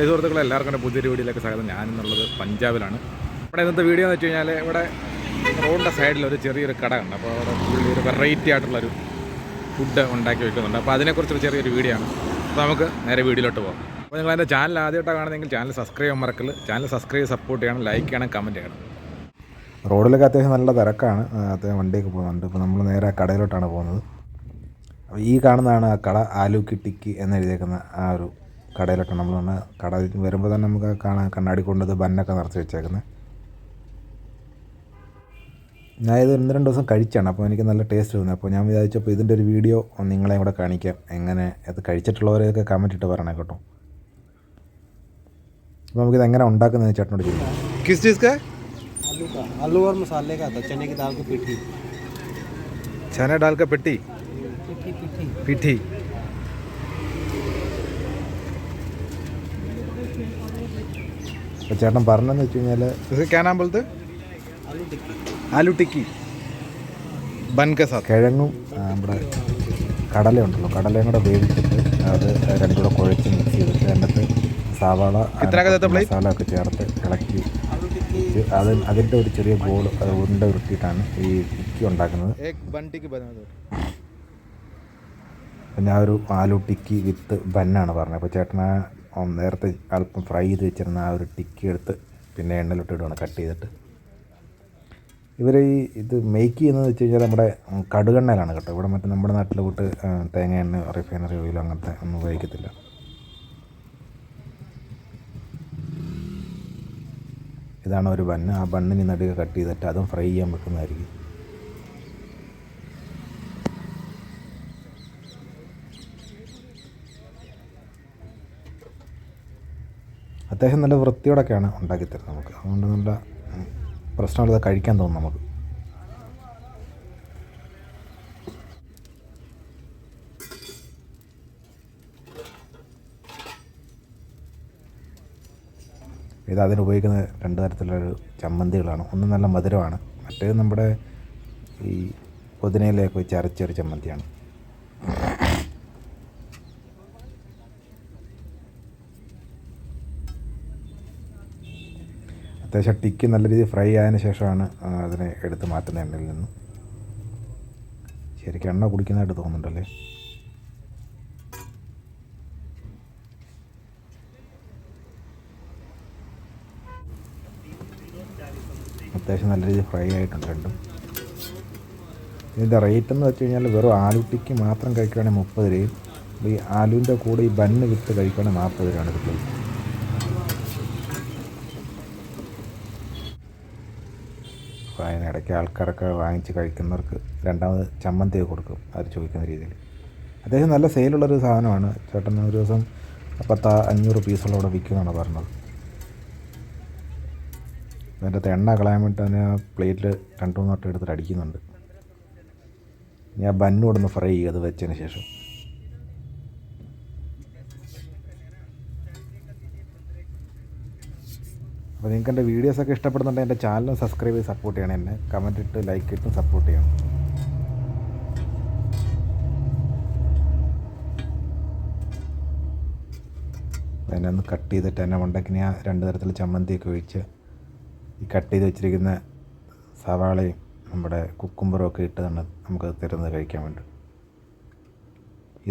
സുഹൃത്തുക്കളെ എല്ലാവർക്കും പുതിയൊരു വീഡിയോയിലേക്ക് സ്വാഗതം. ഞാനെന്നുള്ളത് പഞ്ചാബിലാണ്. ഇവിടെ ഇന്നത്തെ വീഡിയോ എന്ന് വെച്ച് കഴിഞ്ഞാൽ ഇവിടെ റോഡിൻ്റെ സൈഡിൽ ഒരു ചെറിയൊരു കട ഉണ്ട്. അപ്പോൾ അവിടെ പുള്ളി ഒരു വെറൈറ്റി ആയിട്ടുള്ളൊരു ഫുഡ് ഉണ്ടാക്കി വെക്കുന്നുണ്ട്. അപ്പോൾ അതിനെക്കുറിച്ചൊരു ചെറിയൊരു വീഡിയോ ആണ്. അപ്പോൾ നമുക്ക് നേരെ വീഡിയോയിലോട്ട് പോകാം. അപ്പോൾ നിങ്ങൾ എൻ്റെ ചാനൽ ആദ്യമായിട്ടാണ് കാണുന്നതെങ്കിൽ ചാനൽ സബ്സ്ക്രൈബ് ചെയ്യാൻ മറക്കല്. ചാനൽ സബ്സ്ക്രൈബ് ചെയ്ത് സപ്പോർട്ട് ചെയ്യണം, ലൈക്ക് ചെയ്യണം, കമൻറ്റ് ചെയ്യണം. റോഡിലൊക്കെ അത്യാവശ്യം നല്ല തിരക്കാണ്. അത്യാവശ്യം വണ്ടിയൊക്കെ പോകുന്നുണ്ട്. ഇപ്പോൾ നമ്മൾ നേരെ കടയിലോട്ടാണ് പോകുന്നത്. അപ്പോൾ ഈ കാണുന്നതാണ് ആ കട, ആലു കി ടിക്കി എന്നെഴുതിയേക്കുന്ന ആ ഒരു കടയിലോട്ടാണ് നമ്മൾ വന്ന്. കട വരുമ്പോൾ തന്നെ നമുക്ക് കാണാൻ കണ്ണാടി കൊണ്ടത് ബന്നൊക്കെ നിറച്ച് വെച്ചേക്കുന്നത്. ഞാൻ ഇത് 1-2 ദിവസം കഴിച്ചാണ്. അപ്പോൾ എനിക്ക് നല്ല ടേസ്റ്റ് തോന്നി. അപ്പോൾ ഞാൻ വിചാരിച്ചപ്പോൾ ഇതിൻ്റെ ഒരു വീഡിയോ നിങ്ങളെ കൂടെ കാണിക്കാം. എങ്ങനെ അത് കഴിച്ചിട്ടുള്ളവരെയൊക്കെ കമൻറ്റ് ഇട്ട് പറയണേ കേട്ടോ. അപ്പോൾ നമുക്കിത് എങ്ങനെ ഉണ്ടാക്കുന്നത് ചേട്ടനോട് ചോദിക്കാം. കിസ് ചീസ് का आलू और मसाले का था, चने की दाल की पिठी। चने दाल का पिठी पिठी അപ്പോൾ ചേട്ടൻ പറഞ്ഞതെന്ന് വെച്ച് കഴിഞ്ഞാൽ क्या नाम बोलते ആലു ടിക്കി ബൻ കെ സാത്ത്. കിഴങ്ങും നമ്മുടെ കടലയുണ്ടല്ലോ, കടലയും കൂടെ വേവിച്ചിട്ട് അത് രണ്ടും കൂടെ കുഴച്ച് മിക്സ് ചെയ്തിട്ട് അതിനകത്ത് സവാള മസാല ഒക്കെ ചേർത്ത് ഇളക്കി അതിൻ്റെ ഒരു ചെറിയ ബോൾ അത് ഉരുണ്ട ഉരുട്ടിയിട്ടാണ് ഈ ടിക്കി ഉണ്ടാക്കുന്നത്. പിന്നെ ആ ഒരു ആലു ടിക്കി വിത്ത് ബന്നാണ് പറഞ്ഞത്. അപ്പോൾ ചേട്ടന് നേരത്തെ അല്പം ഫ്രൈ ചെയ്ത് വെച്ചിരുന്ന ആ ഒരു ടിക്കി എടുത്ത് പിന്നെ എണ്ണയിലിട്ടിടുകയാണ് കട്ട് ചെയ്തിട്ട്. ഇവർ ഇത് മേക്ക് ചെയ്യുന്നത് വെച്ച് കഴിഞ്ഞാൽ നമ്മുടെ കടുകെണ്ണയിലാണ് കേട്ടോ. ഇവിടെ മറ്റേ നമ്മുടെ നാട്ടിലെ കൂട്ട് തേങ്ങ എണ്ണ, റിഫൈനറി ഓയിലോ അങ്ങനത്തെ ഒന്നും ഉപയോഗിക്കത്തില്ല. ഇതാണ് ഒരു ബണ്ണ്. ആ ബണ്ണിന് നടുക കട്ട് ചെയ്തിട്ട് അതും ഫ്രൈ ചെയ്യാൻ വെക്കുന്നതായിരിക്കും. അത്യാവശ്യം നല്ല വൃത്തിയോടൊക്കെയാണ് ഉണ്ടാക്കിത്തരുന്നത് നമുക്ക്. അതുകൊണ്ട് നല്ല പ്രശ്നമില്ലാതെ കഴിക്കാൻ തോന്നും നമുക്ക്. ഇത് അതിനുപയോഗിക്കുന്ന 2 തരത്തിലുള്ളൊരു ചമ്മന്തികളാണ്. ഒന്ന് നല്ല മധുരമാണ്, മറ്റേത് നമ്മുടെ ഈ പുതിനയിലേക്ക് വെച്ച് അരച്ചൊരു ചമ്മന്തിയാണ്. അത്യാവശ്യം ടിക്കി നല്ല രീതിയിൽ ഫ്രൈ ആയതിനു ശേഷമാണ് അതിനെ എടുത്ത് മാറ്റുന്ന എണ്ണയിൽ നിന്നും. ശരിക്കും എണ്ണ കുടിക്കുന്നതായിട്ട് തോന്നുന്നുണ്ടല്ലേ. അത്യാവശ്യം നല്ല രീതിയിൽ ഫ്രൈ ആയിട്ടുണ്ട് രണ്ടും. ഇതിൻ്റെ റേറ്റ് എന്ന് വെച്ച് കഴിഞ്ഞാൽ വെറും ആലു ടിക്കി മാത്രം കഴിക്കുകയാണെങ്കിൽ 30 രൂപയും ഈ ആലുവിൻ്റെ കൂടെ ഈ ബണ്ണ് വിത്ത് കഴിക്കുകയാണെങ്കിൽ 40 രൂപയാണ് കിട്ടുന്നത്. അപ്പോൾ അതിനിടയ്ക്ക് ആൾക്കാരൊക്കെ വാങ്ങിച്ച് കഴിക്കുന്നവർക്ക് രണ്ടാമത് ചമ്മന്തി കൊടുക്കും അവർ ചോദിക്കുന്ന രീതിയിൽ. അത്യാവശ്യം നല്ല സെയിലുള്ളൊരു സാധനമാണ്. ചേട്ടൻ ഒരു ദിവസം 500 പീസുകളോടെ വിൽക്കുമെന്നാണ് പറഞ്ഞത്. അതിൻ്റെ അകത്ത് എണ്ണ കളയാൻ വേണ്ടി തന്നെ ആ പ്ലേറ്റിൽ 2-3 വട്ടം എടുത്തിട്ട് അടിക്കുന്നുണ്ട്. ഞാൻ ബന്നോടൊന്ന് ഫ്രൈ ചെയ്ത് അത് വെച്ചതിന് ശേഷം. അപ്പോൾ നിങ്ങൾക്ക് എൻ്റെ വീഡിയോസൊക്കെ ഇഷ്ടപ്പെടുന്നുണ്ടെങ്കിൽ എൻ്റെ ചാനൽ സബ്സ്ക്രൈബ് ചെയ്ത് സപ്പോർട്ട് ചെയ്യണം. എന്നെ കമൻറ്റ് ഇട്ട് ലൈക്ക് ഇട്ടും സപ്പോർട്ട് ചെയ്യണം. അതിനെ ഒന്ന് കട്ട് ചെയ്തിട്ട് എന്നെ ഉണ്ടാക്കി ഞാൻ 2 തരത്തിൽ ചമ്മന്തിയൊക്കെ ഒഴിച്ച് ഈ കട്ട് ചെയ്ത് വെച്ചിരിക്കുന്ന സവാളയും നമ്മുടെ കുക്കുംബറും ഒക്കെ ഇട്ട് തന്നെ നമുക്ക് തരുന്നത് കഴിക്കാൻ വേണ്ടി.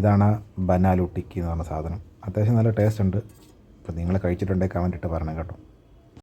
ഇതാണ് ബനാലു ടിക്കി എന്ന് പറഞ്ഞ സാധനം. അത്യാവശ്യം നല്ല ടേസ്റ്റ് ഉണ്ട്. അപ്പോൾ നിങ്ങൾ കഴിച്ചിട്ടുണ്ടെങ്കിൽ കമൻറ്റ് ഇട്ട് പറയണം കേട്ടോ.